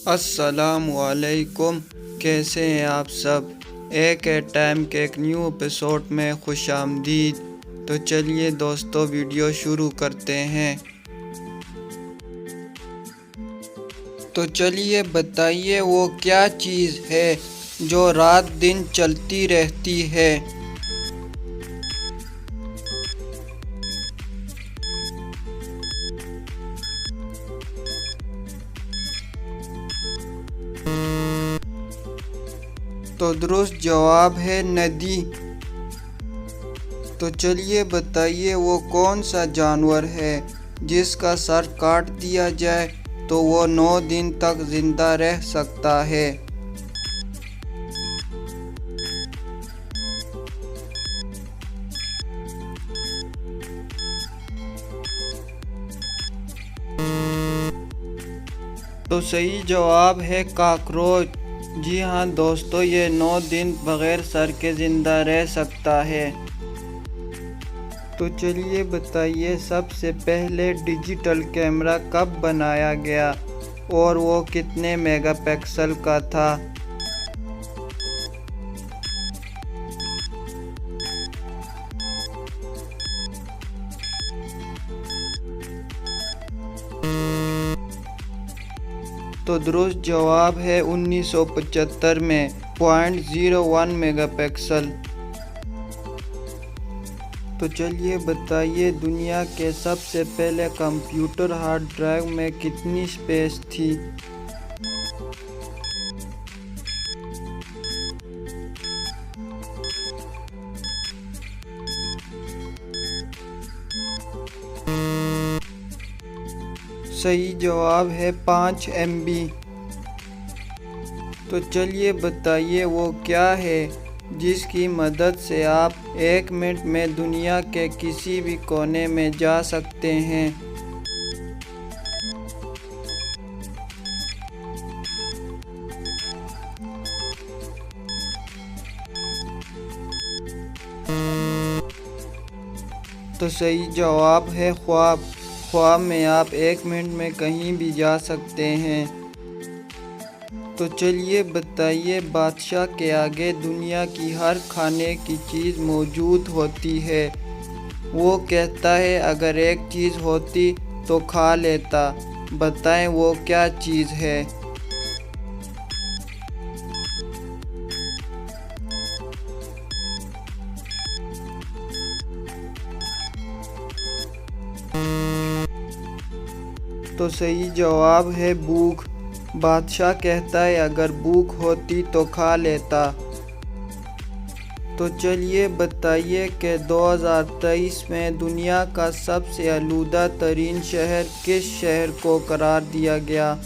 अस्सलामुअलैकुम। कैसे हैं आप सब। एक है टाइम के एक न्यू एपिसोड में खुशामदीद। तो चलिए दोस्तों वीडियो शुरू करते हैं। तो चलिए बताइए वो क्या चीज़ है जो रात दिन चलती रहती है। तो दुरुस्त जवाब है नदी। तो चलिए बताइए वो कौन सा जानवर है जिसका सर काट दिया जाए तो वो 9 दिन तक जिंदा रह सकता है। तो सही जवाब है कॉकरोच। जी हाँ दोस्तों, ये 9 दिन बगैर सर के ज़िंदा रह सकता है। तो चलिए बताइए सबसे पहले डिजिटल कैमरा कब बनाया गया और वो कितने मेगापिक्सल का था। तो दुरुस्त जवाब है 1975 में 0.01 मेगापिक्सल। तो चलिए बताइए दुनिया के सबसे पहले कंप्यूटर हार्ड ड्राइव में कितनी स्पेस थी। सही जवाब है 5 MB। तो चलिए बताइए वो क्या है जिसकी मदद से आप 1 मिनट में दुनिया के किसी भी कोने में जा सकते हैं। तो सही जवाब है ख्वाब। ख्वाब में आप 1 मिनट में कहीं भी जा सकते हैं। तो चलिए बताइए बादशाह के आगे दुनिया की हर खाने की चीज़ मौजूद होती है। वो कहता है अगर एक चीज़ होती तो खा लेता। बताएं वो क्या चीज़ है। तो सही जवाब है भूख। बादशाह कहता है अगर भूख होती तो खा लेता। तो चलिए बताइए कि 2023 में दुनिया का सबसे आलूदा तरीन शहर किस शहर को करार दिया गया।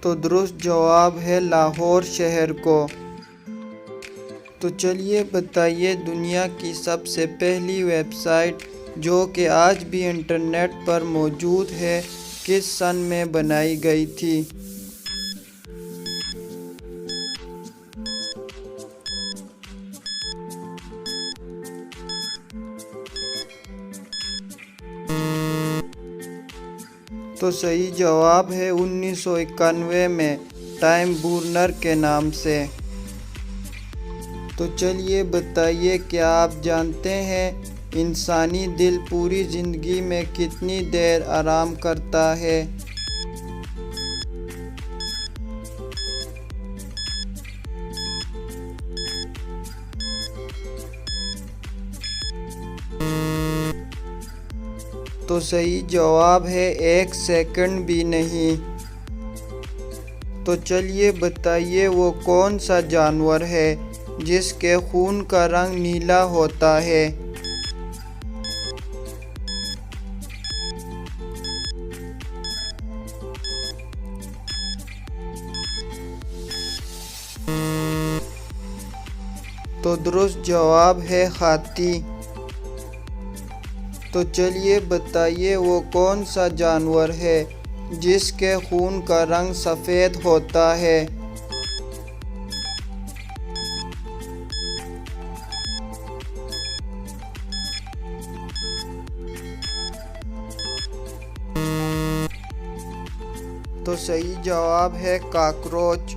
तो दुरुस्त जवाब है लाहौर शहर को। तो चलिए बताइए दुनिया की सबसे पहली वेबसाइट जो कि आज भी इंटरनेट पर मौजूद है किस सन में बनाई गई थी। तो सही जवाब है 1991 में टाइम वॉर्नर के नाम से। तो चलिए बताइए क्या आप जानते हैं इंसानी दिल पूरी ज़िंदगी में कितनी देर आराम करता है। तो सही जवाब है 1 सेकंड भी नहीं। तो चलिए बताइए वो कौन सा जानवर है जिसके खून का रंग नीला होता है। तो दुरुस्त जवाब है हाथी। तो चलिए बताइए वो कौन सा जानवर है जिसके खून का रंग सफ़ेद होता है। तो सही जवाब है कॉकरोच।